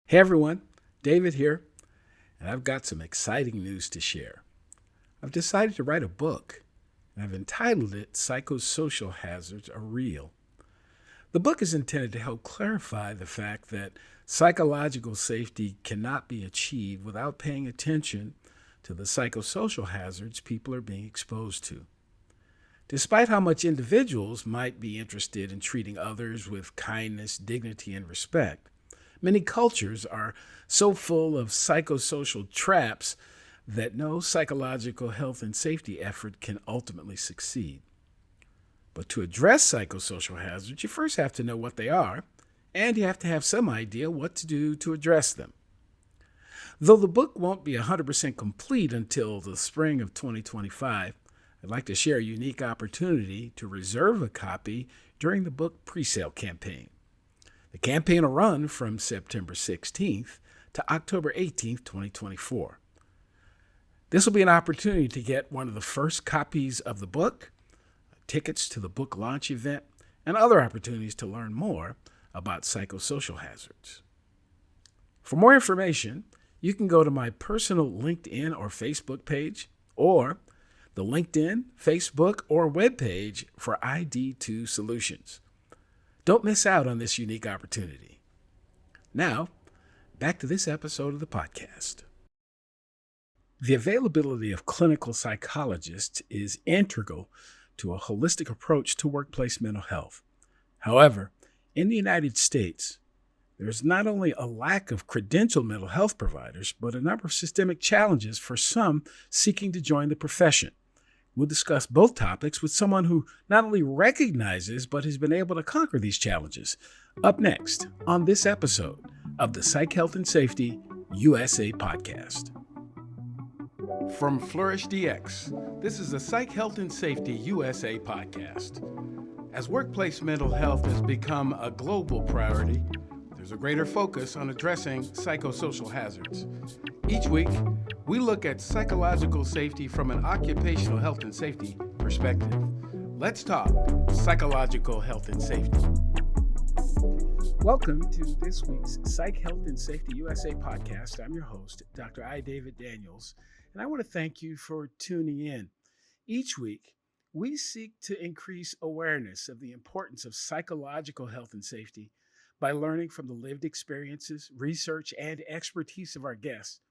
Hey everyone, David here, and I've got some exciting news to share. I've decided to write a book, and I've entitled it Psychosocial Hazards Are Real. The book is intended to help clarify the fact that psychological safety cannot be achieved without paying attention to the psychosocial hazards people are being exposed to. Despite how much individuals might be interested in treating others with kindness, dignity, and respect, many cultures are so full of psychosocial traps that no psychological health and safety effort can ultimately succeed. But to address psychosocial hazards, you first have to know what they are, and you have to have some idea what to do to address them. Though the book won't be 100% complete until the spring of 2025, I'd like to share a unique opportunity to reserve a copy during the book presale campaign. The campaign will run from September 16th to October 18th, 2024. This will be an opportunity to get one of the first copies of the book, tickets to the book launch event, and other opportunities to learn more about psychosocial hazards. For more information, you can go to my personal LinkedIn or Facebook page, or the LinkedIn, Facebook, or webpage for ID2 Solutions. Don't miss out on this unique opportunity. Now, back to this episode of the podcast. The availability of clinical psychologists is integral to a holistic approach to workplace mental health. However, in the United States, there is not only a lack of credentialed mental health providers, but a number of systemic challenges for some seeking to join the profession. We'll discuss both topics with someone who not only recognizes but has been able to conquer these challenges. Up next on this episode of the Psych Health and Safety USA podcast. From Flourish DX, this is the Psych Health and Safety USA podcast. As workplace mental health has become a global priority, there's a greater focus on addressing psychosocial hazards. Each week, we look at psychological safety from an occupational health and safety perspective. Let's talk psychological health and safety. Welcome to this week's Psych Health and Safety USA podcast. I'm your host, Dr. I. David Daniels, and I want to thank you for tuning in. Each week, we seek to increase awareness of the importance of psychological health and safety by learning from the lived experiences, research, and expertise of our guests,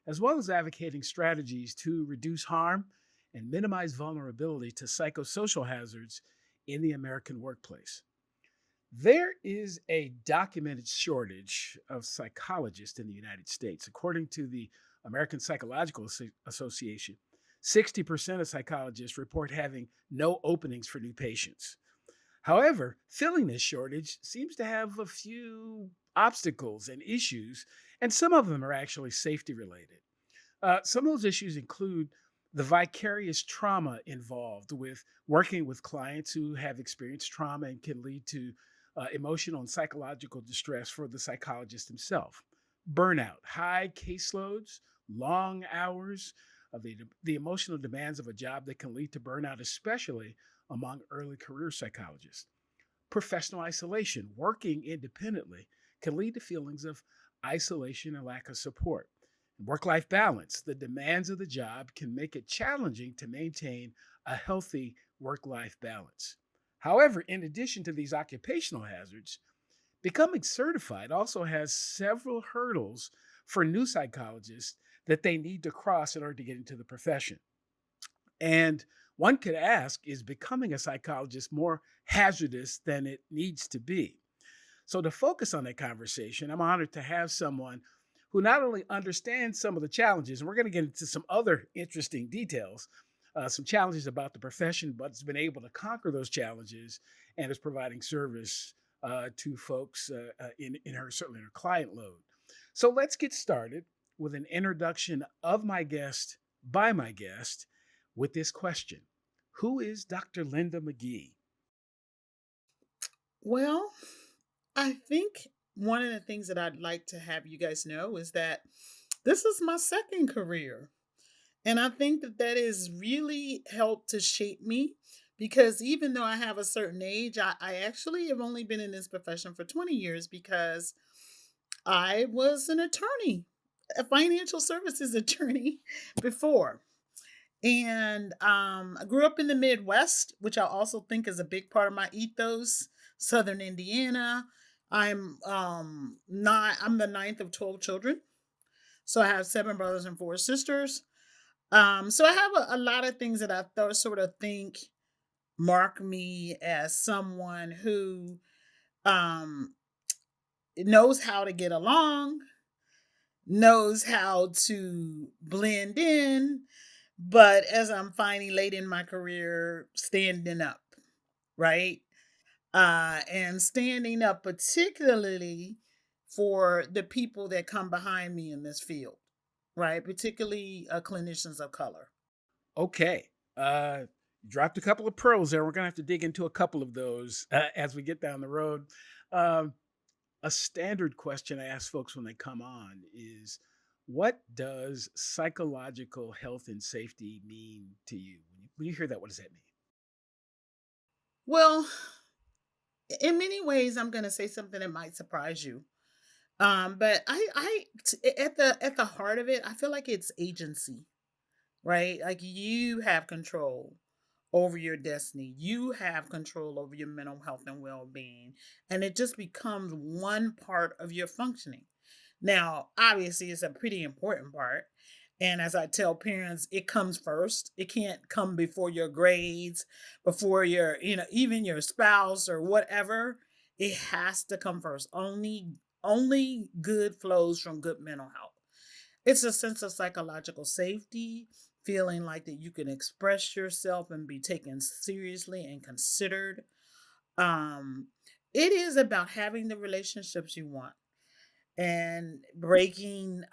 as well as advocating strategies to reduce harm and minimize vulnerability to psychosocial hazards in the American workplace. There is a documented shortage of psychologists in the United States. According to the American Psychological Association, 60% of psychologists report having no openings for new patients. However, filling this shortage seems to have a few obstacles and issues, and some of them are actually safety related. Some of those issues include the vicarious trauma involved with working with clients who have experienced trauma and can lead to emotional and psychological distress for the psychologist himself. Burnout, high caseloads, long hours, the emotional demands of a job that can lead to burnout, especially among early career psychologists. Professional isolation, working independently, can lead to feelings of isolation and lack of support. Work-life balance, the demands of the job can make it challenging to maintain a healthy work-life balance. However, in addition to these occupational hazards, becoming certified also has several hurdles for new psychologists that they need to cross in order to get into the profession. And one could ask, is becoming a psychologist more hazardous than it needs to be? So to focus on that conversation, I'm honored to have someone who not only understands some of the challenges, and we're going to get into some other interesting details, some challenges about the profession, but has been able to conquer those challenges and is providing service to folks in her, certainly in her client load. So let's get started with an introduction of my guest by my guest with this question. Who is Dr. Linda McGhee? Well, I think one of the things that I'd like to have you guys know is that this is my second career. And I think that has really helped to shape me because even though I have a certain age, I actually have only been in this profession for 20 years because I was an attorney, a financial services attorney before. And I grew up in the Midwest, which I also think is a big part of my ethos, Southern Indiana. I'm the ninth of 12 children. So I have seven brothers and four sisters. So I have a lot of things that sort of think mark me as someone who um knows how to get along, knows how to blend in, but as I'm finding late in my career, standing up, right? And standing up, particularly for the people that come behind me in this field, right? Particularly clinicians of color. Okay. You dropped a couple of pearls there. We're going to have to dig into a couple of those as we get down the road. Um, a standard question I ask folks when they come on is, what does psychological health and safety mean to you? When you hear that, what does that mean? Well, in many ways, I'm going to say something that might surprise you. But at the heart of it, I feel like it's agency, right? Like you have control over your destiny. You have control over your mental health and well-being, and it just becomes one part of your functioning. Now, obviously, it's a pretty important part. And as I tell parents, it comes first. It can't come before your grades, before your, even your spouse or whatever. It has to come first. Only good flows from good mental health. It's a sense of psychological safety, feeling like that you can express yourself and be taken seriously and considered. Um, it is about having the relationships you want and breaking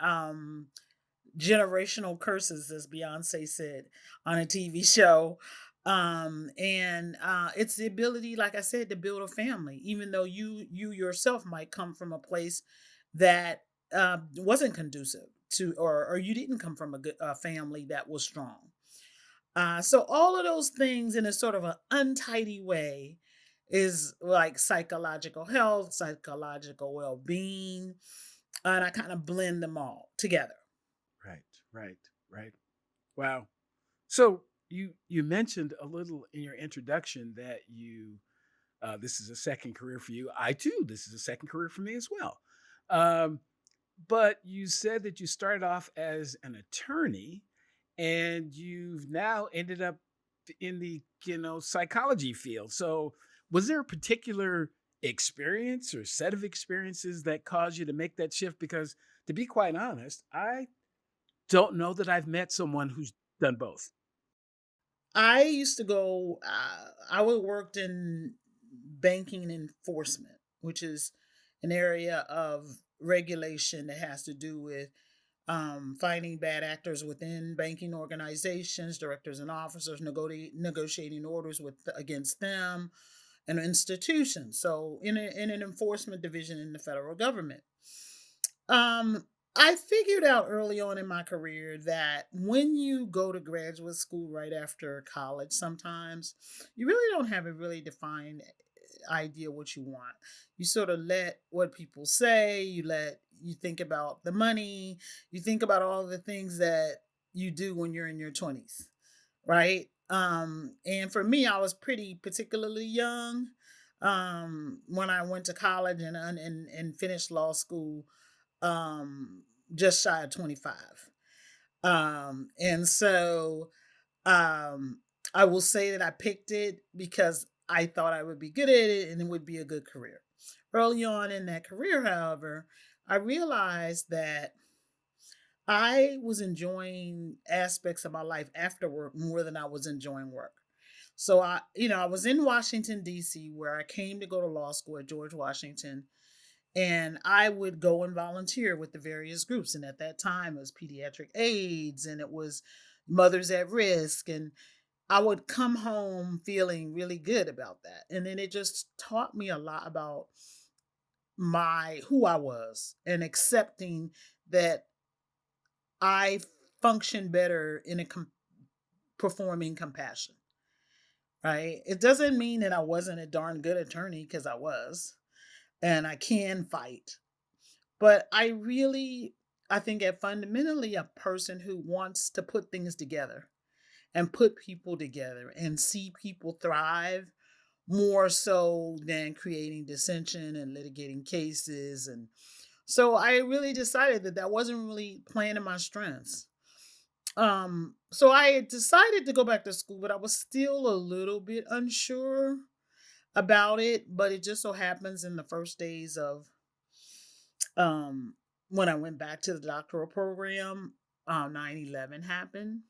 generational curses, as Beyonce said on a TV show. And It's the ability, like I said, to build a family, even though you yourself might come from a place that wasn't conducive to, or you didn't come from a good family that was strong. So all of those things in a sort of an untidy way is like psychological health, psychological well-being, and I kind of blend them all together. Right, right, right. Wow. So you mentioned a little in your introduction that you this is a second career for you. I too, this is a second career for me as well. Um, but you said that you started off as an attorney, and you've now ended up in the psychology field. So was there a particular experience or set of experiences that caused you to make that shift? Because to be quite honest, I don't know that I've met someone who's done both. I used to go, I would worked in banking enforcement, which is an area of regulation that has to do with finding bad actors within banking organizations, directors and officers, negotiating orders with against them and institutions. So in an enforcement division in the federal government. Um, I figured out early on in my career that when you go to graduate school right after college, sometimes you really don't have a really defined idea what you want. You sort of let what people say, you think about the money, you think about all the things that you do when you're in your 20s, right? And for me, I was pretty particularly young when I went to college and finished law school, just shy of 25. And so um I will say that I picked it because I thought I would be good at it and it would be a good career. Early on in that career, however, I realized that I was enjoying aspects of my life after work more than I was enjoying work. So I was in Washington D.C. where I came to go to law school at George Washington, and I would go and volunteer with the various groups. And at that time, it was pediatric AIDS and it was mothers at risk. And I would come home feeling really good about that. And then it just taught me a lot about my who I was and accepting that I function better in performing compassion. Right? It doesn't mean that I wasn't a darn good attorney, because I was, and I can fight. But I think that fundamentally a person who wants to put things together and put people together and see people thrive more so than creating dissension and litigating cases. And so I really decided that that wasn't really playing to my strengths. So I had decided to go back to school, but I was still a little bit unsure about it. But it just so happens in the first days of um when I went back to the doctoral program, 9/11 happened.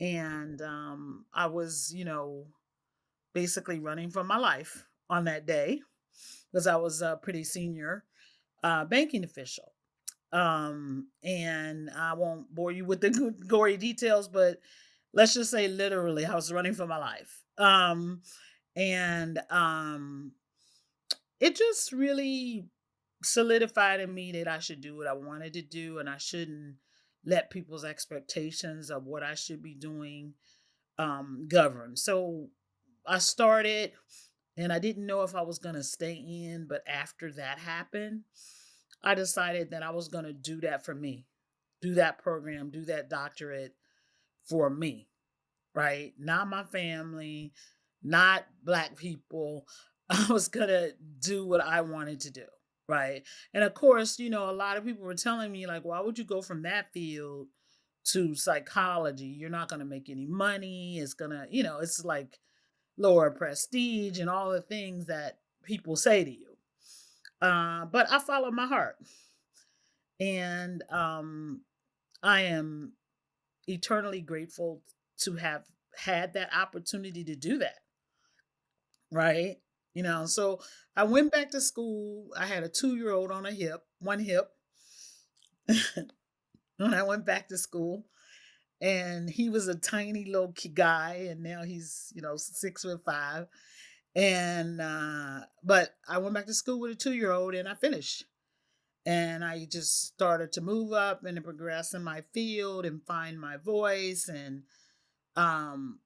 And I was, basically running for my life on that day because I was a pretty senior banking official. And I won't bore you with the gory details, but let's just say literally, I was running for my life. And It just really solidified in me that I should do what I wanted to do and I shouldn't let people's expectations of what I should be doing govern. So I started and I didn't know if I was going to stay in, but after that happened, I decided that I was going to do that for me. Do that program, do that doctorate for me, right? Not my family, not black people. I was going to do what I wanted to do, right? And of course, a lot of people were telling me, like, why would you go from that field to psychology? You're not going to make any money. It's going to, it's like lower prestige and all the things that people say to you. But I followed my heart. And I am eternally grateful to have had that opportunity to do that, right? So I went back to school. I had a 2-year old on a hip, one hip, when I went back to school. And he was a tiny little guy, and now he's 6'5". And But I went back to school with a 2-year old, and I finished. And I just started to move up and to progress in my field and find my voice. And um,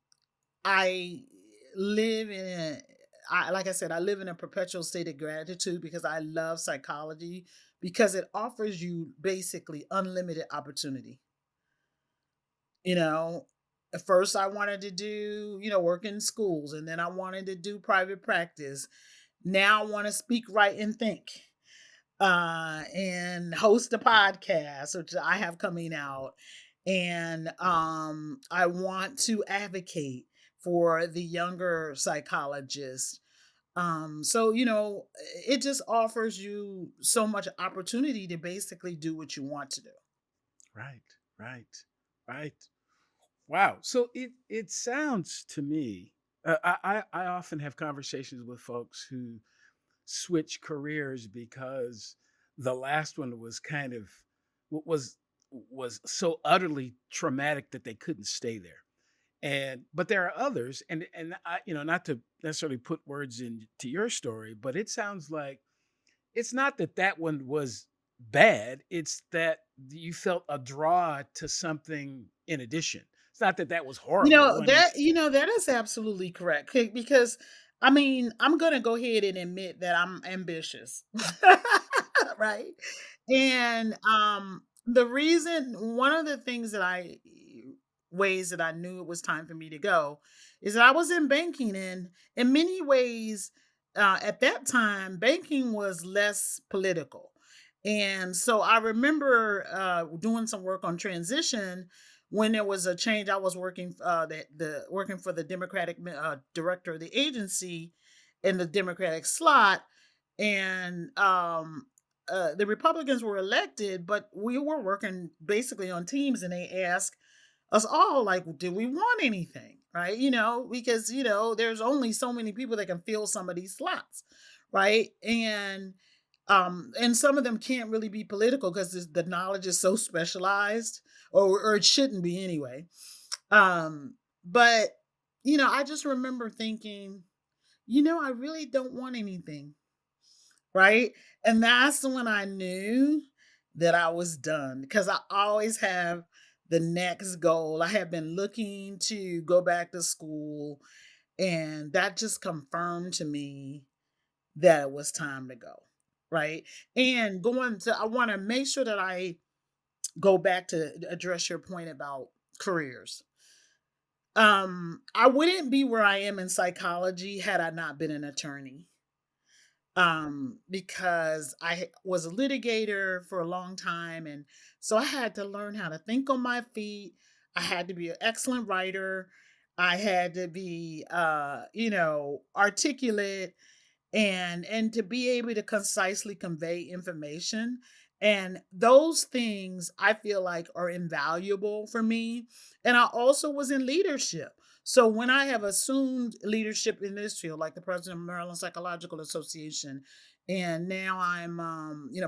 I live in a, like I said, I live in a perpetual state of gratitude because I love psychology because it offers you basically unlimited opportunity. You know, at first I wanted to do, work in schools, and then I wanted to do private practice. Now I want to speak, write, and think, and host a podcast, which I have coming out. And I want to advocate for the younger psychologists. So, it just offers you so much opportunity to basically do what you want to do. Right, right, right. Wow. So it sounds to me. I often have conversations with folks who switch careers because the last one was kind of was so utterly traumatic that they couldn't stay there. And but there are others, and I, not to necessarily put words into your story, but it sounds like it's not that that one was bad, it's that you felt a draw to something in addition. It's not that that was horrible, and it's That is absolutely correct. Because I mean, I'm gonna go ahead and admit that I'm ambitious. Right? And the reason one of the things that I ways that I knew it was time for me to go is that I was in banking, and in many ways at that time banking was less political. And so I remember doing some work on transition when there was a change. I was working working for the Democratic director of the agency in the Democratic slot. And the Republicans were elected, but we were working basically on teams, and they asked us all, like, did we want anything? Right? Because there's only so many people that can fill some of these slots, right? And some of them can't really be political because the knowledge is so specialized, or it shouldn't be anyway. But I just remember thinking, I really don't want anything, right? And that's when I knew that I was done because I always have the next goal. I have been looking to go back to school, and that just confirmed to me that it was time to go. right? And I want to make sure that I go back to address your point about careers. I wouldn't be where I am in psychology had I not been an attorney. Because was a litigator for a long time, and so I had to learn how to think on my feet. I had to be an excellent writer. I had to be articulate, and to be able to concisely convey information. And those things I feel like are invaluable for me. And I also was in leadership. So when I have assumed leadership in this field, like the president of Maryland Psychological Association, and now I'm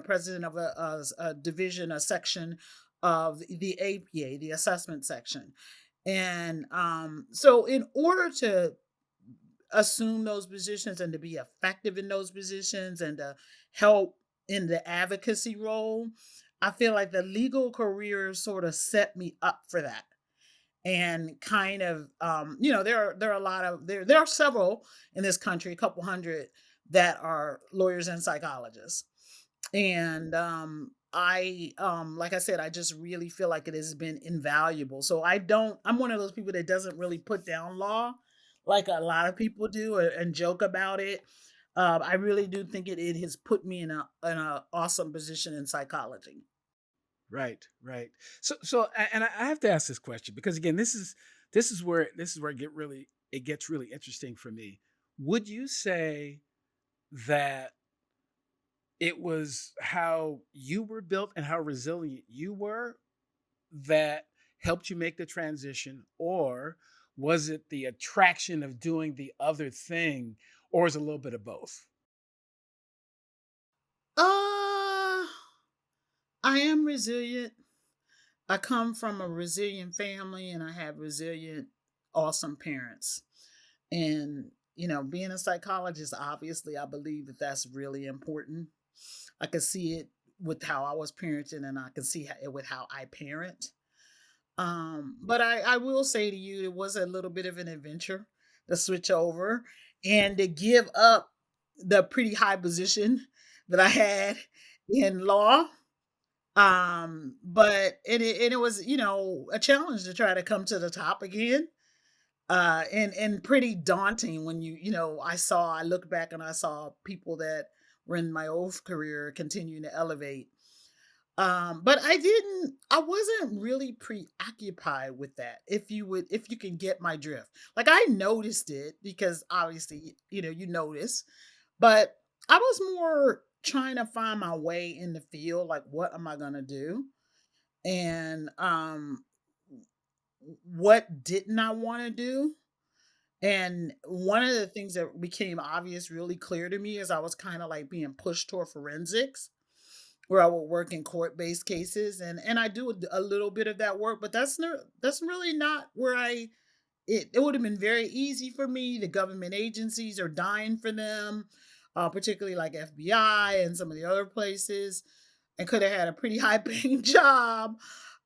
president of a division, a section of the APA, the assessment section. And so in order to assume those positions and to be effective in those positions and to help in the advocacy role, I feel like the legal career sort of set me up for that. And kind of, there are a lot of there are several in this country, a couple hundred that are lawyers and psychologists. And like I said, I just really feel like it has been invaluable. So I'm one of those people that doesn't really put down law like a lot of people do, and joke about it. I really do think it has put me in a awesome position in psychology. Right, right. And I have to ask this question because again, this is where it gets really interesting for me. Would you say that it was how you were built and how resilient you were that helped you make the transition, or was it the attraction of doing the other thing, or is it a little bit of both? Uh, I am resilient. I come from a resilient family, and I have resilient, awesome parents. And, being a psychologist, obviously, I believe that that's really important. I can see it with how I was parenting, and I can see it with how I parent. But I will say to you, it was a little bit of an adventure to switch over and to give up the pretty high position that I had in law. But it was, a challenge to try to come to the top again. And pretty daunting when I look back and I saw people that were in my old career continuing to elevate. But I wasn't really preoccupied with that. If you can get my drift. Like I noticed it because obviously, you notice, but I was more trying to find my way in the field, like what am I gonna do? And what didn't I want to do? And one of the things that became obvious really clear to me is I was kind of like being pushed toward forensics, where I would work in court-based cases, and I do a little bit of that work, but that's really not where it would have been very easy for me. The government agencies are dying for them, particularly like FBI and some of the other places, and could have had a pretty high paying job.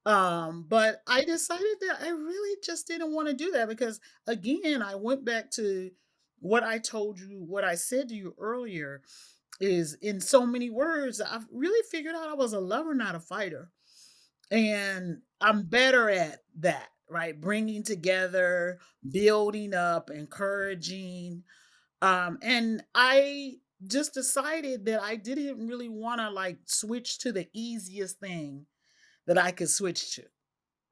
But I decided that I really just didn't want to do that because again, I went back to what I said to you earlier is in so many words, I've really figured out I was a lover, not a fighter. And I'm better at that, right? Bringing together, building up, encouraging. And I just decided that I didn't really want to like switch to the easiest thing that I could switch to,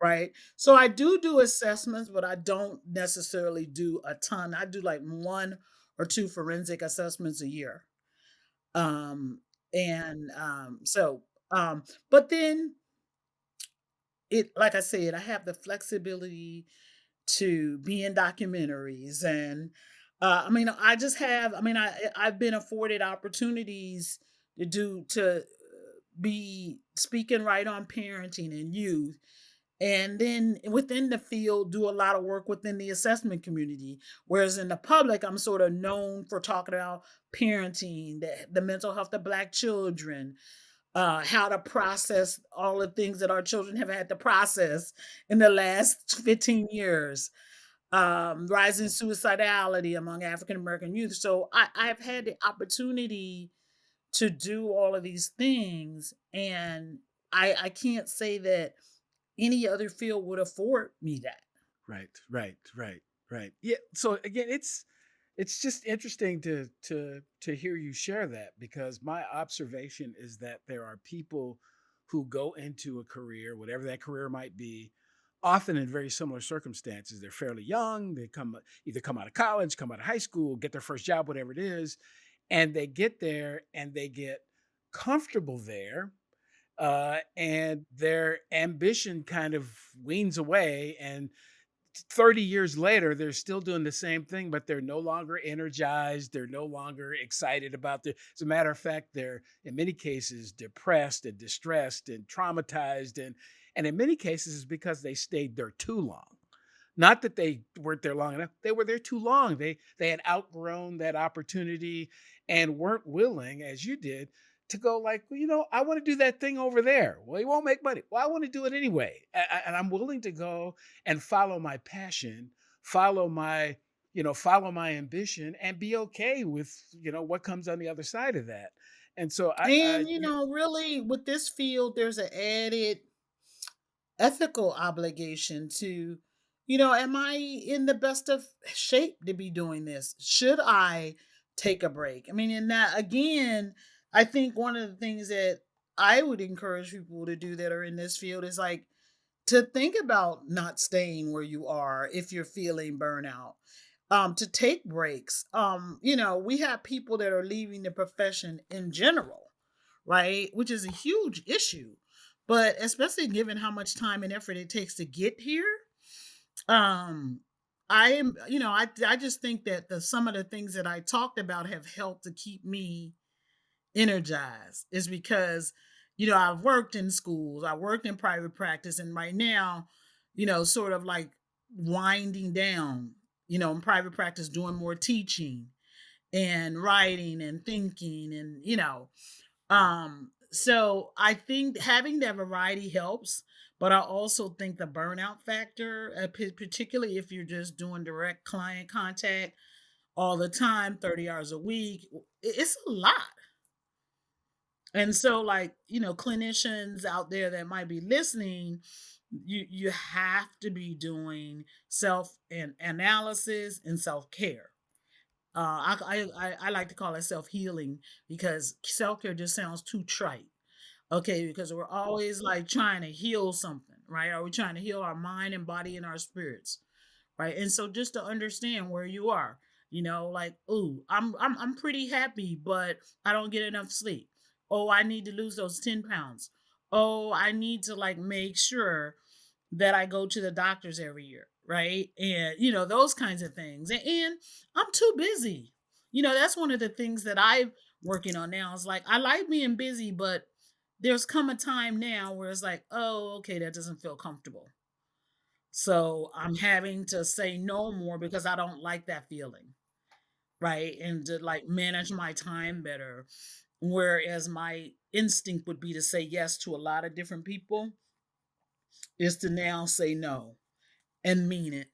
right? So I do assessments, but I don't necessarily do a ton. I do like one or two forensic assessments a year. And so but then it like I said, I have the flexibility to be in documentaries. And I've been afforded opportunities to be speaking right on parenting and youth, and then within the field do a lot of work within the assessment community, whereas in the public I'm sort of known for talking about parenting, the mental health of Black children, how to process all the things that our children have had to process in the last 15 years, rising suicidality among African American youth. So I've had the opportunity to do all of these things. And I can't say that any other field would afford me that. Right, right, right, right. Yeah. So again, it's just interesting to hear you share that, because my observation is that there are people who go into a career, whatever that career might be, often in very similar circumstances. They're fairly young. They either come out of college, come out of high school, get their first job, whatever it is, and they get there and they get comfortable there, and their ambition kind of weans away, and 30 years later, they're still doing the same thing, but they're no longer energized. They're no longer excited about the. As a matter of fact, they're in many cases depressed and distressed and traumatized. And in many cases, it's because they stayed there too long. Not that they weren't there long enough. They were there too long. They had outgrown that opportunity and weren't willing, as you did, to go like, well, I want to do that thing over there. Well, you won't make money. Well, I want to do it anyway. And I'm willing to go and follow my passion, follow my, follow my ambition, and be okay with, what comes on the other side of that. And so And really with this field, there's an added ethical obligation to, am I in the best of shape to be doing this? Should I take a break? I mean, in that, again, I think one of the things that I would encourage people to do that are in this field is like to think about not staying where you are if you're feeling burnout. To take breaks. We have people that are leaving the profession in general, right? Which is a huge issue. But especially given how much time and effort it takes to get here, um, I am, I just think that some of the things that I talked about have helped to keep me energized. Is because, I've worked in schools, I worked in private practice, and right now, sort of like winding down, in private practice, doing more teaching and writing and thinking and, so I think having that variety helps, but I also think the burnout factor, particularly if you're just doing direct client contact all the time, 30 hours a week, it's a lot. And so, like, clinicians out there that might be listening, you have to be doing self and analysis and self care. I like to call it self healing because self care just sounds too trite. Okay, because we're always like trying to heal something, right? Are we trying to heal our mind and body and our spirits, right? And so just to understand where you are, like, ooh, I'm pretty happy, but I don't get enough sleep. Oh, I need to lose those 10 pounds. Oh, I need to like make sure that I go to the doctors every year, right? And those kinds of things. And I'm too busy. That's one of the things that I'm working on now. Is like I like being busy, but there's come a time now where it's like, oh, okay, that doesn't feel comfortable. So I'm having to say no more because I don't like that feeling, right? And to like manage my time better. Whereas my instinct would be to say yes to a lot of different people, is to now say no and mean it.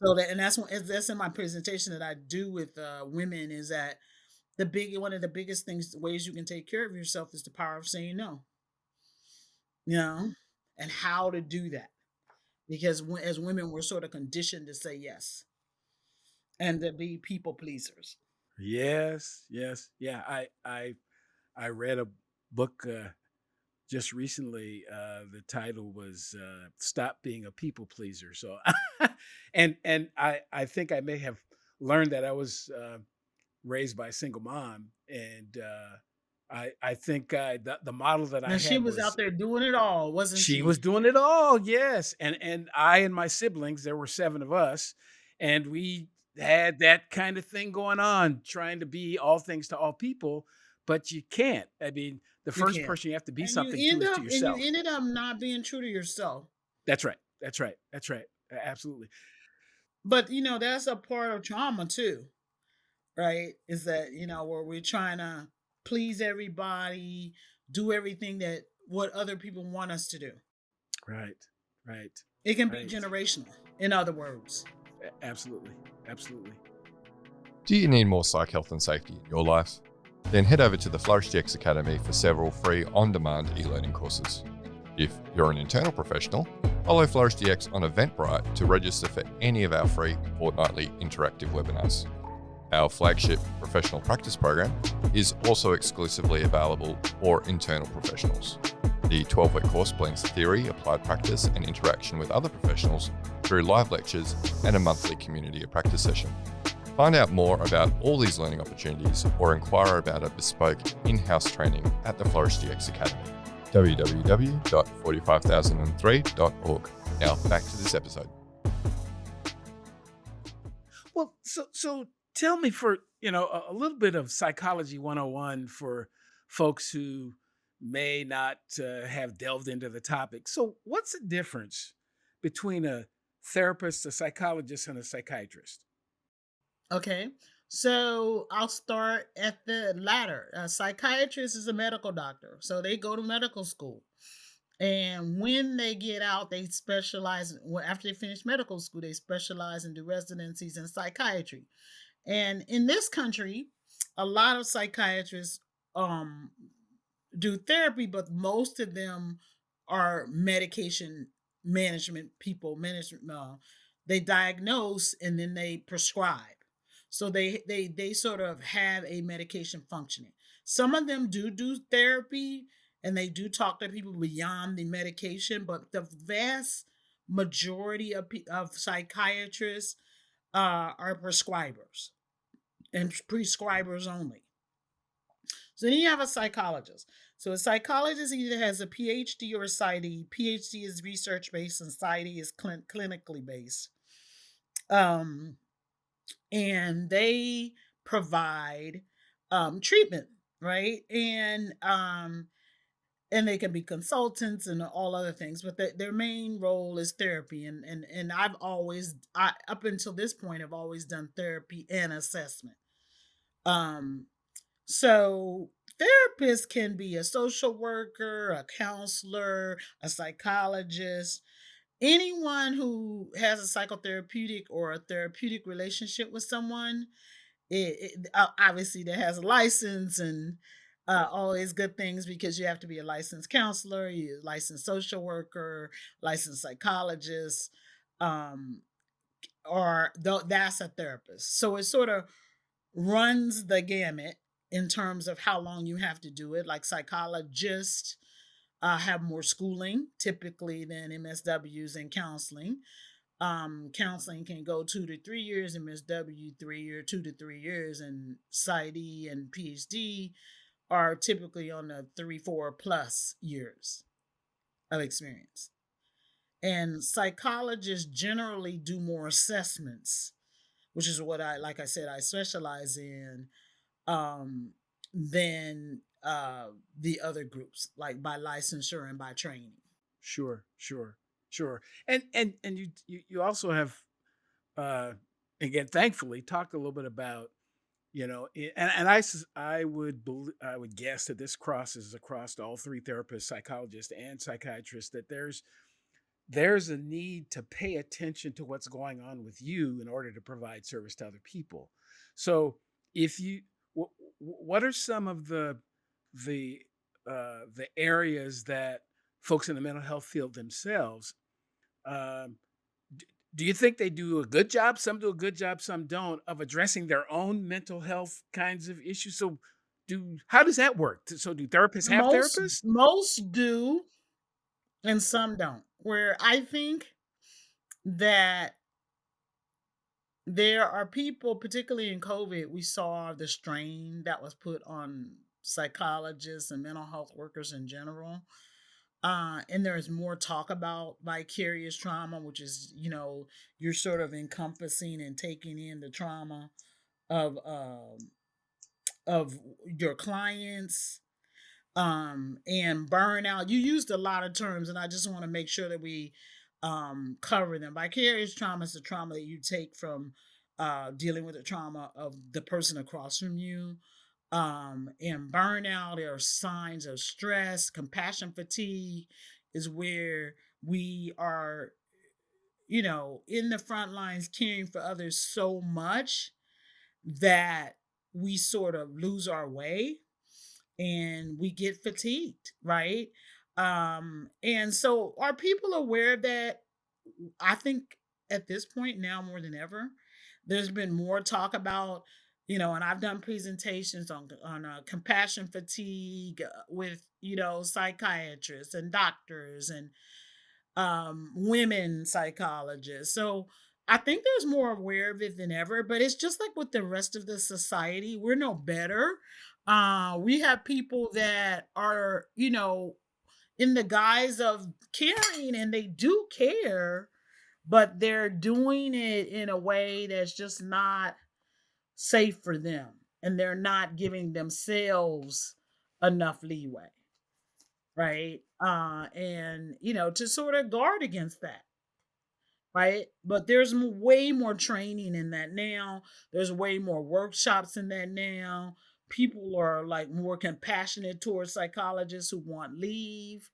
So that, and that's in my presentation that I do with women, is that one of the biggest things, ways you can take care of yourself, is the power of saying no. You know, and how to do that, because as women we're sort of conditioned to say yes and to be people pleasers. Yes, yes, yeah. I read a book just recently. The title was "Stop Being a People Pleaser." So, and I think I may have learned that. I was raised by a single mom, and I think the model that I Now she had was was out there doing it all, wasn't she was she? doing it all. Yes, and I and my siblings, there were seven of us, and we had that kind of thing going on, trying to be all things to all people, but you can't. I mean, the You first can't. person you have to be And you something to end is to up and you yourself. ended up not being true to yourself. That's right. That's right. That's right. Absolutely. But that's a part of trauma too, right? Is that, where we're trying to please everybody, do everything that what other people want us to do. Right. Right. It can be Right. generational, in other words. Absolutely. Absolutely. Do you need more psych health and safety in your life? then head over to the FlourishDX Academy for several free on-demand e-learning courses. If you're an internal professional, follow FlourishDX on Eventbrite to register for any of our free fortnightly interactive webinars. Our flagship professional practice program is also exclusively available for internal professionals. The 12-week course blends theory, applied practice, and interaction with other professionals through live lectures and a monthly community of practice session. Find out more about all these learning opportunities or inquire about a bespoke in-house training at the FlourishDX Academy. www.45003.org. Now back to this episode. Well, so tell me, for a little bit of psychology 101 for folks who may not have delved into the topic. So what's the difference between a therapist, a psychologist, and a psychiatrist? Okay. So I'll start at the latter. A psychiatrist is a medical doctor. So they go to medical school. And when they get out, they specialize. Well, after they finish medical school, they specialize and do residencies in psychiatry. And in this country, a lot of psychiatrists um, do therapy, but most of them are medication management people. Management. They diagnose and then they prescribe. So they sort of have a medication functioning. Some of them do therapy and they do talk to people beyond the medication, but the vast majority of psychiatrists are prescribers and prescribers only. So then you have a psychologist. So a psychologist either has a PhD or a PsyD. PhD is research based and PsyD is clinically based. And they provide treatment, right? And they can be consultants and all other things, but their main role is therapy. And I've always, up until this point, I've always done therapy and assessment. So therapists can be a social worker, a counselor, a psychologist, anyone who has a psychotherapeutic or a therapeutic relationship with someone. Obviously that has a license and all these good things, because you have to be a licensed counselor, you licensed social worker, licensed psychologist, um, or that's a therapist. So it sort of runs the gamut in terms of how long you have to do it. Like psychologists have more schooling typically than MSWs in counseling. Counseling can go 2 to 3 years, MSW 2 to 3 years, and PsyD and PhD are typically on the 3, 4 plus years of experience. And psychologists generally do more assessments, which is what like I said, I specialize in, than the other groups, like by licensure and by training. Sure, sure, sure. And you also have again, thankfully, talked a little bit about, I would guess that this crosses across all three therapists, psychologists, and psychiatrists, that there's a need to pay attention to what's going on with you in order to provide service to other people. So if you what are some of the the areas that folks in the mental health field themselves, um, do you think they do a good job? Some do a good job, some don't, of addressing their own mental health kinds of issues. So do how does that work? So do therapists have Most therapists? most do, and some don't. Where I think that there are people, particularly in COVID, we saw the strain that was put on psychologists and mental health workers in general. And there is more talk about vicarious trauma, which is, you're sort of encompassing and taking in the trauma of of your clients, and burnout. You used a lot of terms, and I just want to make sure that we cover them. Vicarious trauma is the trauma that you take from dealing with the trauma of the person across from you. And burnout, there are signs of stress. Compassion fatigue is where we are, in the front lines caring for others so much that we sort of lose our way and we get fatigued, right? And so are people aware of that? I think at this point now more than ever, there's been more talk about, and I've done presentations on compassion fatigue with psychiatrists and doctors and women psychologists. So I think there's more aware of it than ever, but it's just like with the rest of the society, we're no better. We have people that are, in the guise of caring, and they do care, but they're doing it in a way that's just not safe for them. And they're not giving themselves enough leeway. Right. And, to sort of guard against that. Right. But there's way more training in that now. There's way more workshops in that now. People are like more compassionate towards psychologists who want leave.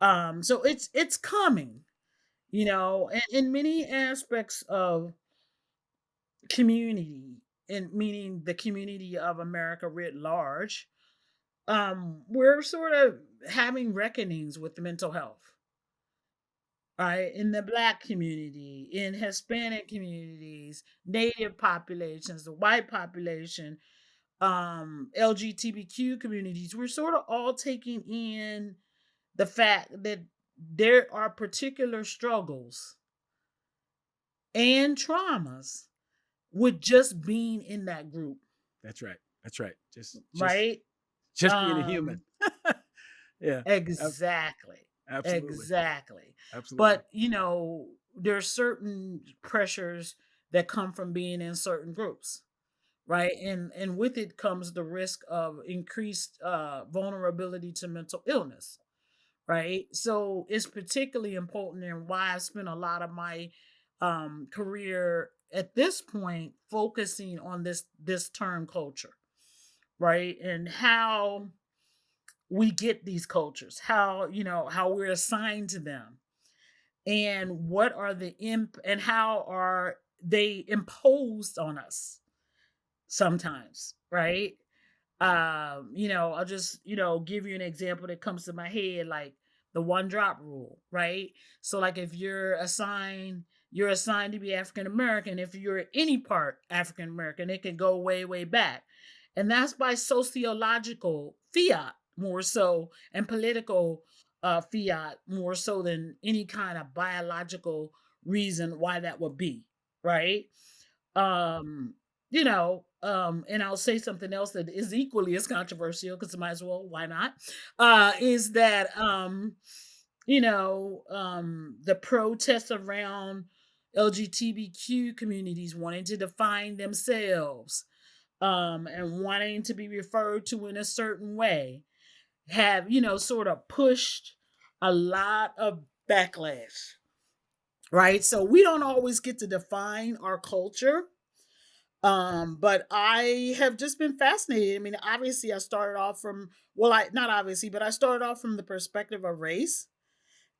So it's coming, in many aspects of community, and meaning the community of America writ large. We're sort of having reckonings with mental health, right? In the Black community, in Hispanic communities, Native populations, the white population, LGBTQ communities, we're sort of all taking in the fact that there are particular struggles and traumas with just being in that group. That's right. That's right. Right. Just being a human. Yeah. Exactly. Absolutely. Exactly. Absolutely. But, there's certain pressures that come from being in certain groups. Right. And with it comes the risk of increased vulnerability to mental illness. Right. So it's particularly important, and why I spent a lot of my career at this point focusing on this term culture. Right. And how we get these cultures, how we're assigned to them, and what are and how are they imposed on us sometimes, right? I'll just, give you an example that comes to my head, like the one drop rule, right? So like if you're assigned to be African American, if you're any part African American, it can go way, way back. And that's by sociological fiat more so, and political fiat more so than any kind of biological reason why that would be, right? um and I'll say something else that is equally as controversial, because I might as well, why not? Is that the protests around LGBTQ communities wanting to define themselves, and wanting to be referred to in a certain way, have sort of pushed a lot of backlash, right? So we don't always get to define our culture. But I have just been fascinated. I mean, obviously I started off from, well, I not obviously, but I started off from the perspective of race.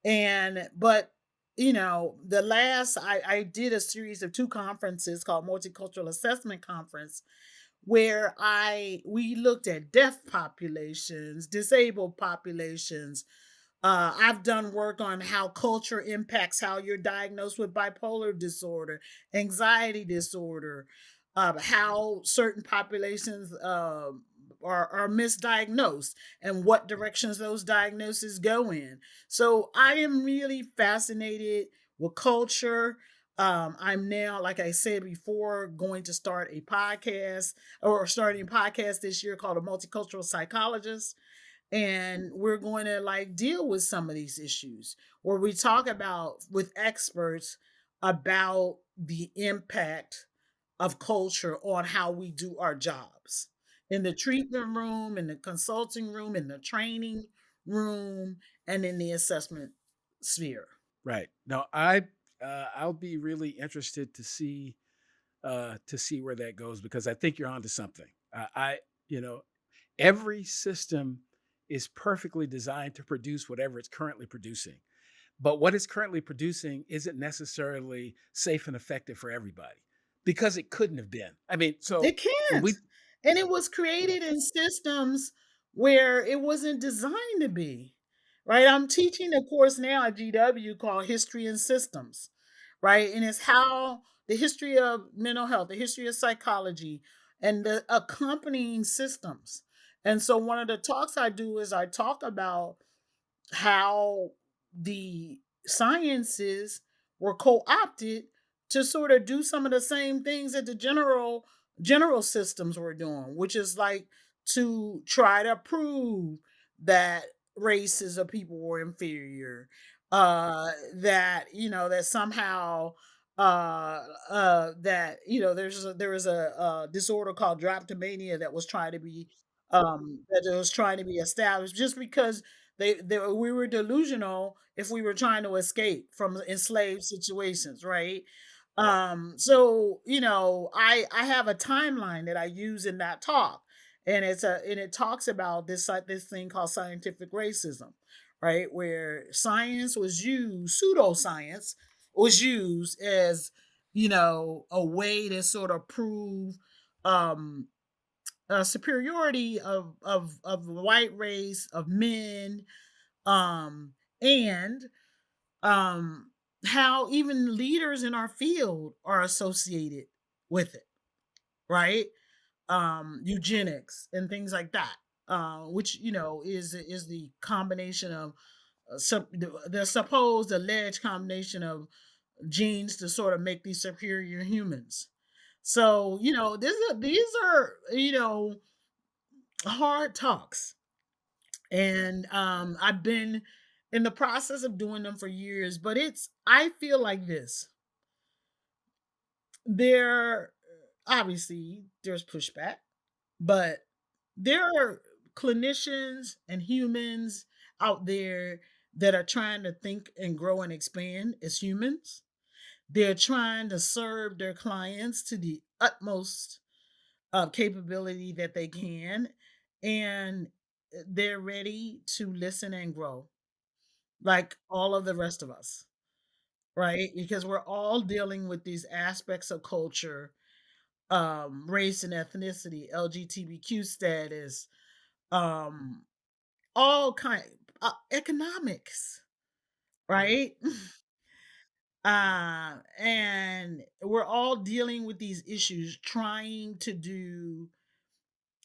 But the last I did a series of 2 conferences called Multicultural Assessment Conference, where we looked at deaf populations, disabled populations. I've done work on how culture impacts how you're diagnosed with bipolar disorder, anxiety disorder, how certain populations are misdiagnosed, and what directions those diagnoses go in. So I am really fascinated with culture. I'm now, like I said before, going to start a podcast, or starting a podcast this year called A Multicultural Psychologist. And we're going to like deal with some of these issues, where we talk about with experts about the impact of culture on how we do our jobs in the treatment room, in the consulting room, in the training room, and in the assessment sphere. Right. Now, I'll be really interested to see where that goes, because I think you're onto something. Every system is perfectly designed to produce whatever it's currently producing, but what it's currently producing isn't necessarily safe and effective for everybody, because it couldn't have been. I mean, so It can't. And it was created in systems where it wasn't designed to be, right? I'm teaching a course now at GW called History and Systems, right? And it's how the history of mental health, the history of psychology, and the accompanying systems. And so one of the talks I do is I talk about how the sciences were co-opted to sort of do some of the same things that the general systems were doing, which is like to try to prove that races of people were inferior, that that somehow that there was a disorder called droptomania that was trying to be that it was trying to be established just because we were delusional if we were trying to escape from enslaved situations, right? So I have a timeline that I use in that talk, and it talks about this thing called scientific racism, right? Where science was used, pseudoscience was used as a way to sort of prove um superiority of the white race of men, and um how even leaders in our field are associated with it, right? Eugenics and things like that, which is the combination of the supposed alleged combination of genes to sort of make these superior humans. So these are hard talks, and I've been in the process of doing them for years, but I feel like this. There obviously there's pushback, but there are clinicians and humans out there that are trying to think and grow and expand as humans. They're trying to serve their clients to the utmost capability that they can, and they're ready to listen and grow like all of the rest of us, right? Because we're all dealing with these aspects of culture, race and ethnicity, LGBTQ status, um, all kind economics, right? And we're all dealing with these issues, trying to do,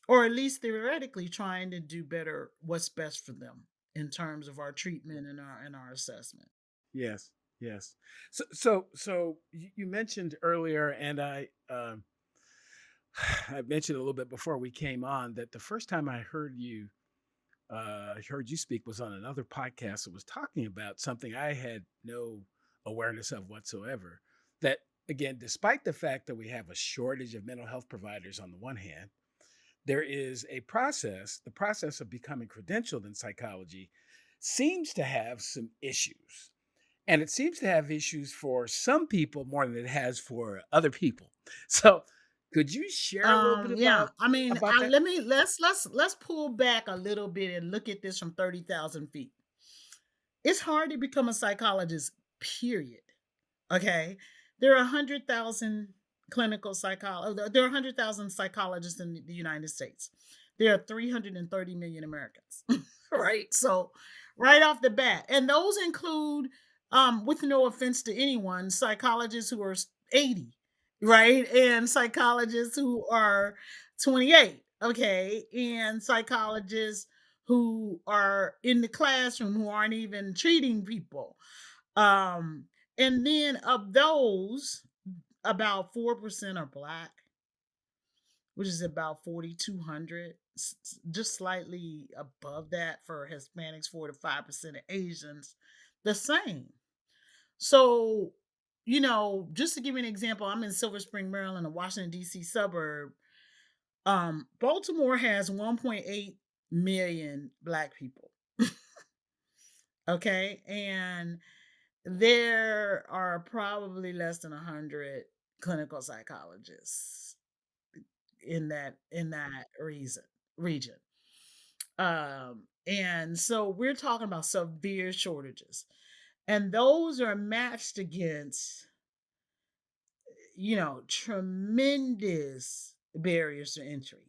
or at least theoretically trying to do better what's best for them in terms of our treatment and our assessment. Yes, yes. So you mentioned earlier, and I mentioned a little bit before we came on that the first time I heard you speak was on another podcast that was talking about something I had no awareness of whatsoever. That again, despite the fact that we have a shortage of mental health providers on the one hand, there is a process, the process of becoming credentialed in psychology seems to have some issues. And it seems to have issues for some people more than it has for other people. So, could you share a little bit Yeah, I mean, about that? let's pull back a little bit and look at this from 30,000 feet. It's hard to become a psychologist, period. Okay. There are 100,000 there are 100,000 psychologists in the United States. There are 330 million Americans. Right? So, right off the bat, and those include with no offense to anyone, psychologists who are 80, right? And psychologists who are 28, okay? And psychologists who are in the classroom who aren't even treating people. Um, and then of those, about 4% are black, which is about 4,200, just slightly above that for Hispanics, 4 to 5% of Asians, the same. So, just to give you an example, I'm in Silver Spring, Maryland, a Washington, D.C. suburb. Baltimore has 1.8 million black people. Okay. And there are probably less than 100 clinical psychologists in that region. And so we're talking about severe shortages. And those are matched against, tremendous barriers to entry.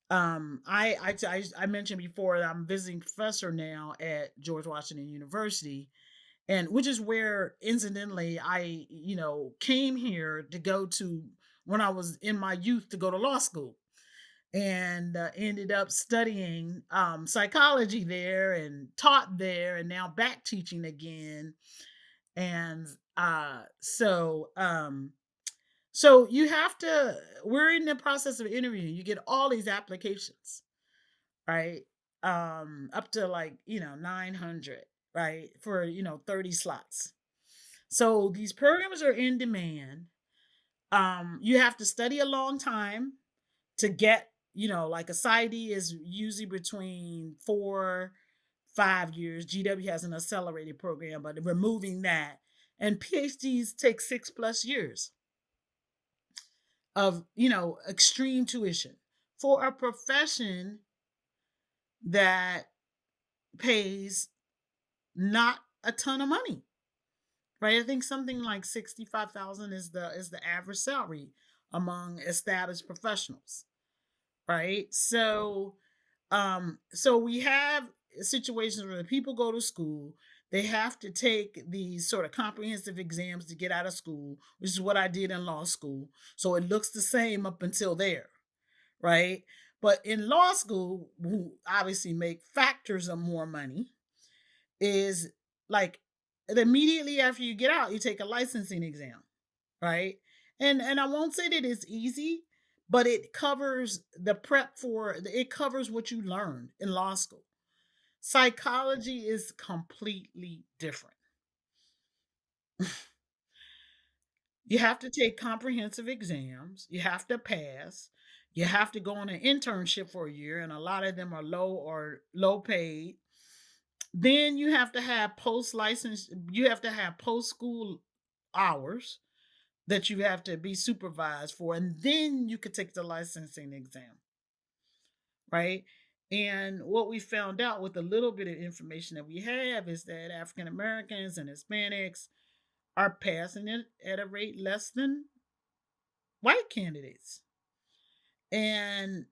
I mentioned before that I'm visiting professor now at George Washington University, and which is where incidentally I came here to go to when I was in my youth to go to law school, and ended up studying psychology there and taught there, and now back teaching again. And so you have to, we're in the process of interviewing. You get all these applications, right? Up to 900, right? For 30 slots. So these programs are in demand. You have to study a long time to get, like a PsyD is usually between 4-5 years. GW has an accelerated program, but removing that. And PhDs take 6+ years of, extreme tuition for a profession that pays not a ton of money. Right? I think something like 65,000 is the average salary among established professionals. Right? So we have situations where people go to school, they have to take these sort of comprehensive exams to get out of school, which is what I did in law school. So it looks the same up until there, right? But in law school, who obviously make factors of more money, is like immediately after you get out, you take a licensing exam, right? And I won't say that it's easy, but it covers the prep for it covers what you learned in law school. Psychology is completely different. You have to take comprehensive exams, you have to pass, you have to go on an internship for a year, and a lot of them are low paid. Then you have to have you have to have post school hours that you have to be supervised for, and then you could take the licensing exam, right? And what we found out with the little bit of information that we have is that African Americans and Hispanics are passing it at a rate less than white candidates. And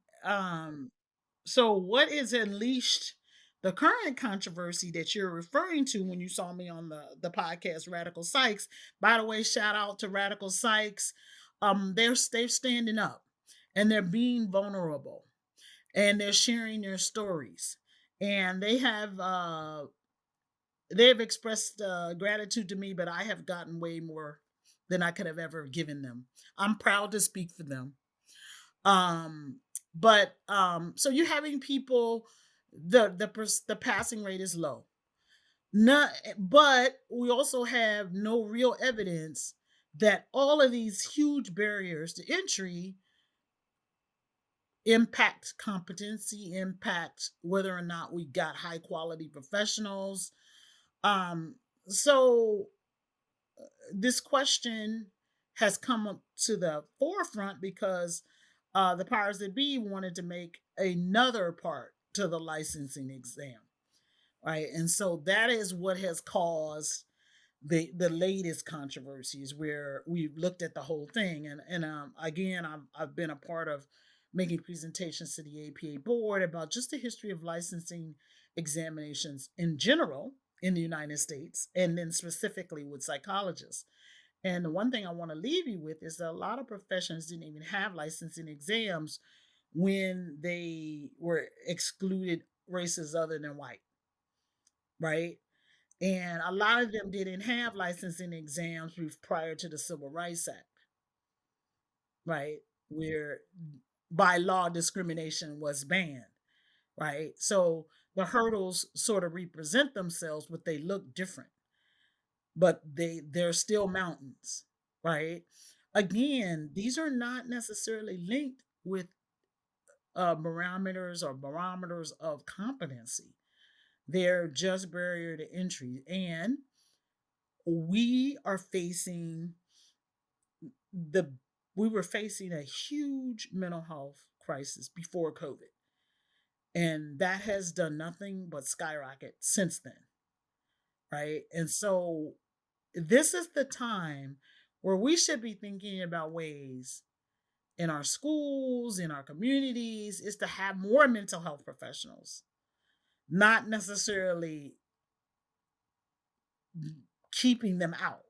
so what is unleashed the current controversy that you're referring to when you saw me on the podcast Radical Psychs? By the way, shout out to Radical Psychs. They're standing up and they're being vulnerable and they're sharing their stories. And they've expressed gratitude to me, but I have gotten way more than I could have ever given them. I'm proud to speak for them. So you're having people, the passing rate is low. Not, but we also have no real evidence that all of these huge barriers to entry impact competency, impact whether or not we got high quality professionals. Um, so this question has come up to the forefront because the powers that be wanted to make another part to the licensing exam, right? And so that is what has caused the latest controversies where we've looked at the whole thing. And again, I've been a part of making presentations to the APA board about just the history of licensing examinations in general in the United States, and then specifically with psychologists. And the one thing I want to leave you with is that a lot of professions didn't even have licensing exams when they were excluded races other than white, right? And a lot of them didn't have licensing exams prior to the Civil Rights Act, right? Where by law discrimination was banned, right? So the hurdles sort of represent themselves, but they look different. But they're still mountains, right? Again, these are not necessarily linked with barometers of competency. They're just barrier to entry. And we are facing the we were facing a huge mental health crisis before COVID. And that has done nothing but skyrocket since then. Right. And so this is the time where we should be thinking about ways in our schools, in our communities, is to have more mental health professionals, not necessarily keeping them out,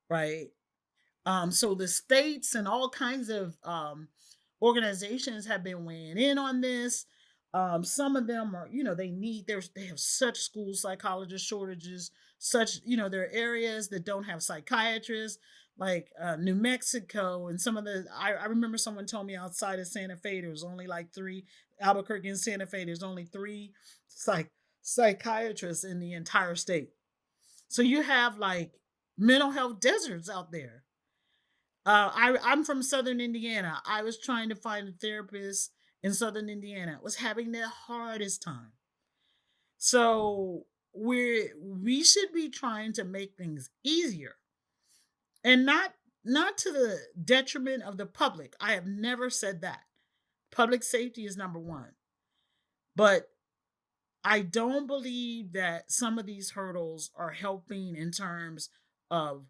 right? So the states and all kinds of organizations have been weighing in on this. Some of them are, they have such school psychologist shortages, such, there are areas that don't have psychiatrists, like New Mexico, and some of I remember someone told me outside of Santa Fe, there was only like three, Albuquerque and Santa Fe, there's only three psychiatrists in the entire state. So you have like mental health deserts out there. I'm from Southern Indiana. I was trying to find a therapist in Southern Indiana. Was having the hardest time. So we should be trying to make things easier, and not to the detriment of the public. I have never said that. Public safety is number one. But I don't believe that some of these hurdles are helping in terms of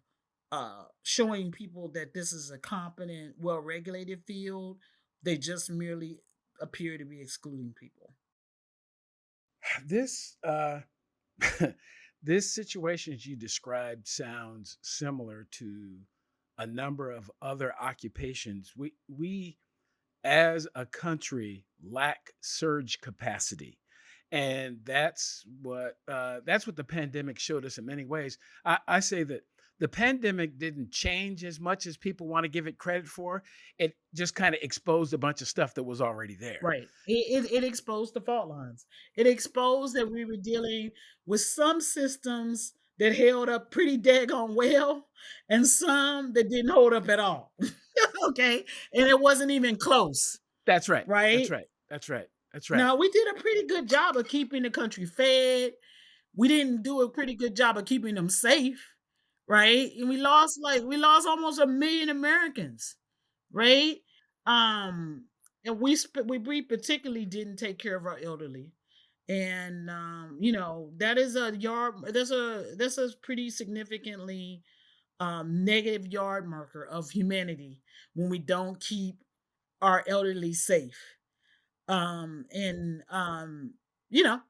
showing people that this is a competent, well regulated field. They just merely appear to be excluding people. This this situation that you described sounds similar to a number of other occupations. We as a country lack surge capacity, and that's what the pandemic showed us in many ways. I say that the pandemic didn't change as much as people want to give it credit for. It just kind of exposed a bunch of stuff that was already there. Right. It exposed the fault lines. It exposed that we were dealing with some systems that held up pretty daggone well, and some that didn't hold up at all. Okay. And it wasn't even close. That's right. That's Right. right. That's right. That's right. Now, we did a pretty good job of keeping the country fed. We didn't do a pretty good job of keeping them safe, right? And we lost almost 1 million Americans, right? And we particularly didn't take care of our elderly. And that is a yard that's a pretty significantly negative yard marker of humanity when we don't keep our elderly safe. And you know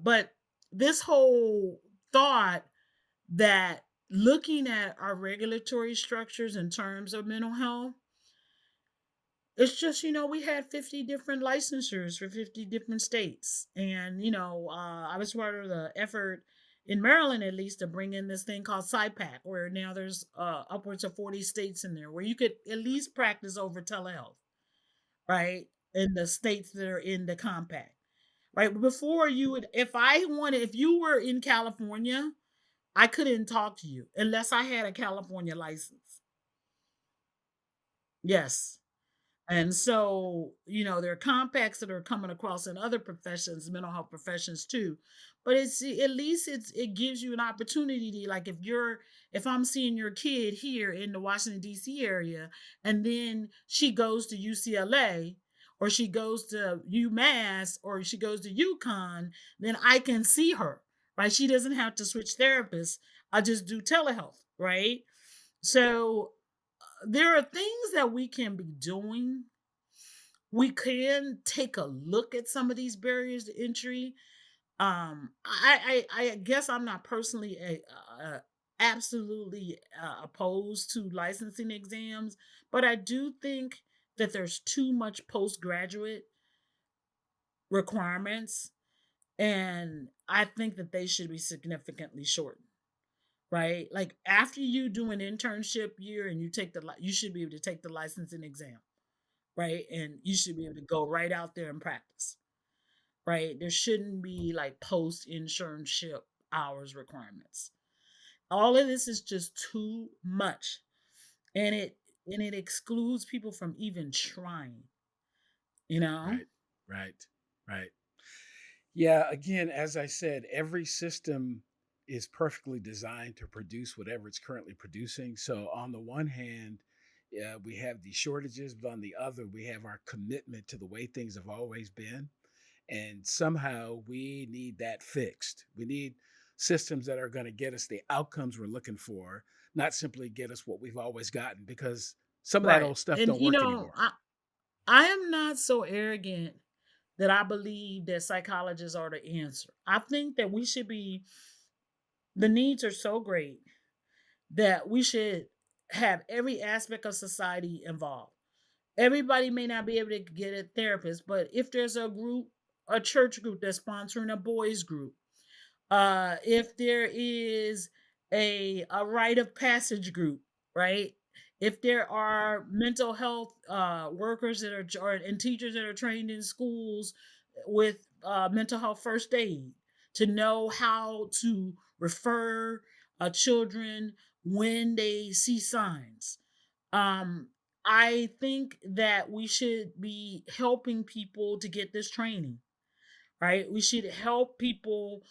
but this whole thought that looking at our regulatory structures in terms of mental health, it's just, we had 50 different licensures for 50 different states. And I was part of the effort in Maryland, at least, to bring in this thing called Psych, where now there's upwards of 40 states in there where you could at least practice over telehealth, right? In the states that are in the compact, right? Before, if you were in California, I couldn't talk to you unless I had a California license. Yes. And so, there are compacts that are coming across in other professions, mental health professions too. But at least it gives you an opportunity to, like, if I'm seeing your kid here in the Washington D.C. area, and then she goes to UCLA, or she goes to UMass, or she goes to UConn, then I can see her, right? She doesn't have to switch therapists. I just do telehealth, right? So there are things that we can be doing. We can take a look at some of these barriers to entry. I guess I'm not personally absolutely opposed to licensing exams, but I do think that there's too much postgraduate requirements, and I think that they should be significantly shortened. Right? Like, after you do an internship year and you should be able to take the licensing exam, right? And you should be able to go right out there and practice, right? There shouldn't be like post internship hours requirements. All of this is just too much, and it excludes people from even trying. You know? Right. Right. Right. Yeah, again, as I said, every system is perfectly designed to produce whatever it's currently producing. So, on the one hand, yeah, we have these shortages, but on the other, we have our commitment to the way things have always been. And somehow we need that fixed. We need systems that are going to get us the outcomes we're looking for, not simply get us what we've always gotten, because Some of that Right. old stuff And don't work anymore. I am not so arrogant that I believe that psychologists are the answer. I think that we should be the needs are so great that we should have every aspect of society involved. Everybody may not be able to get a therapist, but if there's a group, a church group that's sponsoring a boys group, if there is a rite of passage group, right? If there are mental health workers that are and teachers that are trained in schools with mental health first aid to know how to refer children when they see signs. um, I think that we should be helping people to get this training, right? We should help people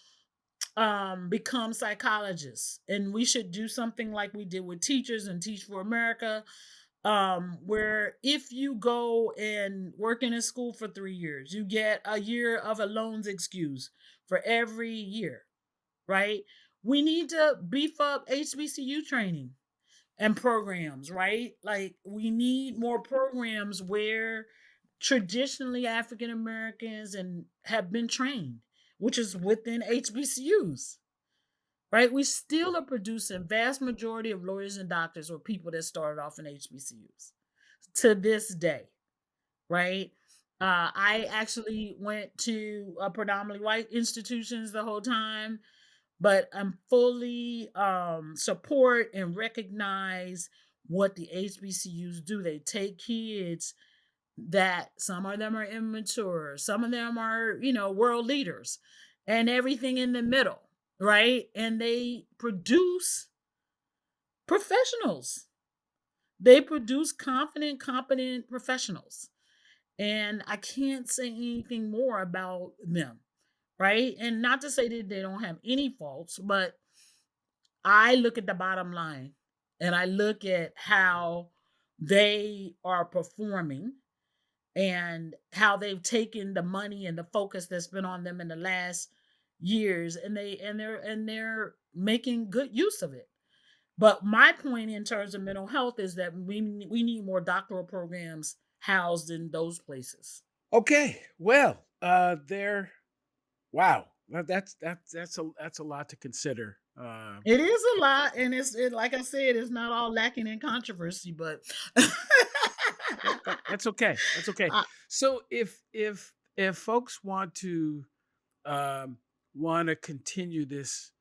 become psychologists, and we should do something like we did with teachers and Teach for America, where if you go and work in a school for 3 years, you get a year of a loans excuse for every year, right? We need to beef up HBCU training and programs, right? Like we need more programs where traditionally African Americans and have been trained, which is within HBCUs. Right? We still are producing vast majority of lawyers and doctors or people that started off in HBCUs to this day, right? I actually went to predominantly white institutions the whole time, but I'm fully support and recognize what the HBCUs do. They take kids that some of them are immature, some of them are, world leaders, and everything in the middle, right? And they produce professionals. They produce confident, competent professionals. And I can't say anything more about them, right? And not to say that they don't have any faults, but I look at the bottom line and I look at how they are performing and how they've taken the money and the focus that's been on them in the last years, and they're making good use of it. But my point in terms of mental health is that we need more doctoral programs housed in those places. Okay, well, there. Wow, that's a lot to consider. It is a lot, and like I said, it's not all lacking in controversy, but That's okay. That's okay. I, So if folks um, want to continue this,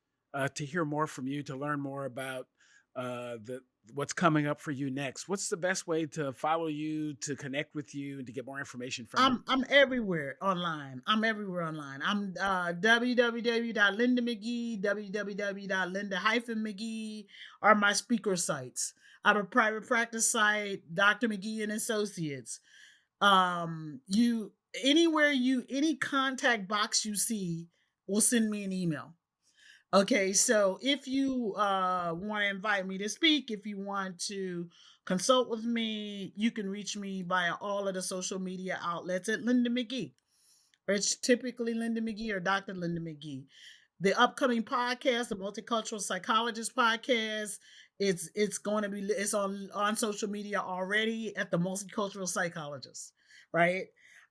to hear more from you, to learn more about the what's coming up for you next, what's the best way to follow you, to connect with you, and to get more information from you? I'm everywhere online. I'm everywhere online. I'm www.linda.mcgee, www.linda-mcgee are my speaker sites. I have a private practice site, Dr. McGhee and Associates. You anywhere you any contact box you see will send me an email. Okay, so if you want to invite me to speak, if you want to consult with me, you can reach me via all of the social media outlets at Linda McGhee. It's typically Linda McGhee or Dr. Linda McGhee. The upcoming podcast, the Multicultural Psychologist podcast, it's going to be it's on social media already at the Multicultural Psychologist, right?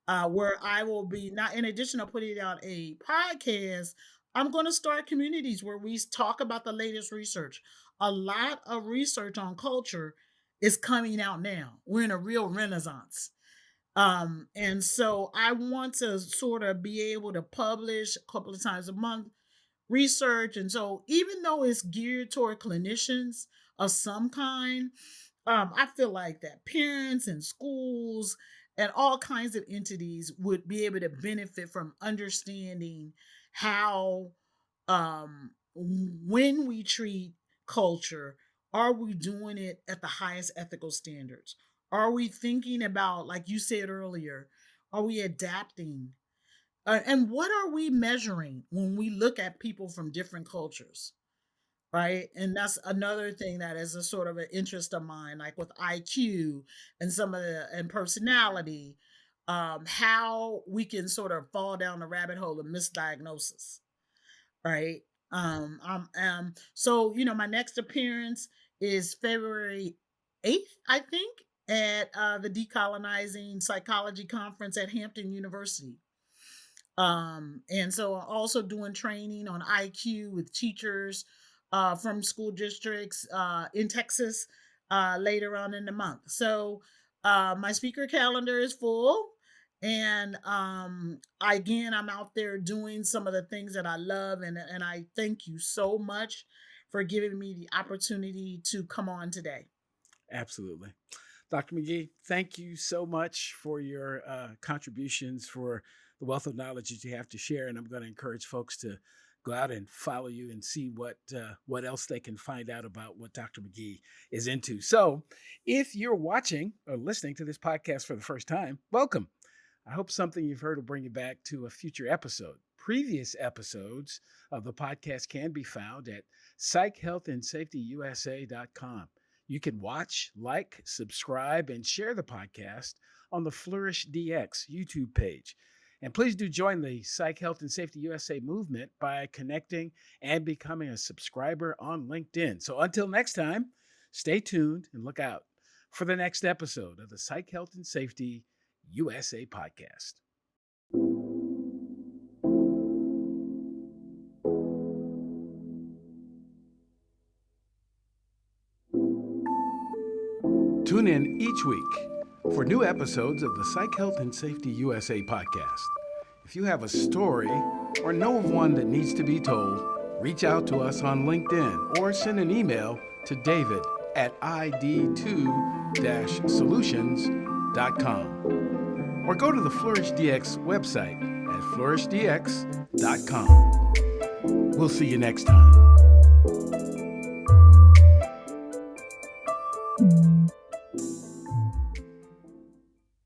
Where I will be not in addition to putting out a podcast, I'm going to start communities where we talk about the latest research. A lot of research on culture is coming out now. We're in a real renaissance. And so I want to sort of be able to publish a couple of times a month research. And so even though it's geared toward clinicians of some kind, I feel like that parents and schools and all kinds of entities would be able to benefit from understanding how, when we treat culture, are we doing it at the highest ethical standards? Are we thinking about, like you said earlier, are we adapting? And what are we measuring when we look at people from different cultures? Right. And that's another thing that is a sort of an interest of mine, like with IQ and some of the and personality, how we can sort of fall down the rabbit hole of misdiagnosis. Right. So my next appearance is February 8th, I think. at the Decolonizing Psychology Conference at Hampton University. And so I'm also doing training on IQ with teachers from school districts in Texas later on in the month. So my speaker calendar is full. And again, I'm out there doing some of the things that I love. And I thank you so much for giving me the opportunity to come on today. Absolutely. Dr. McGhee, thank you so much for your contributions, for the wealth of knowledge that you have to share. And I'm going to encourage folks to go out and follow you and see what else they can find out about what Dr. McGhee is into. So if you're watching or listening to this podcast for the first time, welcome. I hope something you've heard will bring you back to a future episode. Previous episodes of the podcast can be found at psychhealthandsafetyusa.com. You can watch, like, subscribe, and share the podcast on the Flourish DX YouTube page. And please do join the Psych Health and Safety USA movement by connecting and becoming a subscriber on LinkedIn. So until next time, stay tuned and look out for the next episode of the Psych Health and Safety USA podcast. Tune in each week for new episodes of the Psych Health and Safety USA podcast. If you have a story or know of one that needs to be told, reach out to us on LinkedIn or send an email to David at id2-solutions.com or go to the Flourish DX website at flourishdx.com. We'll see you next time.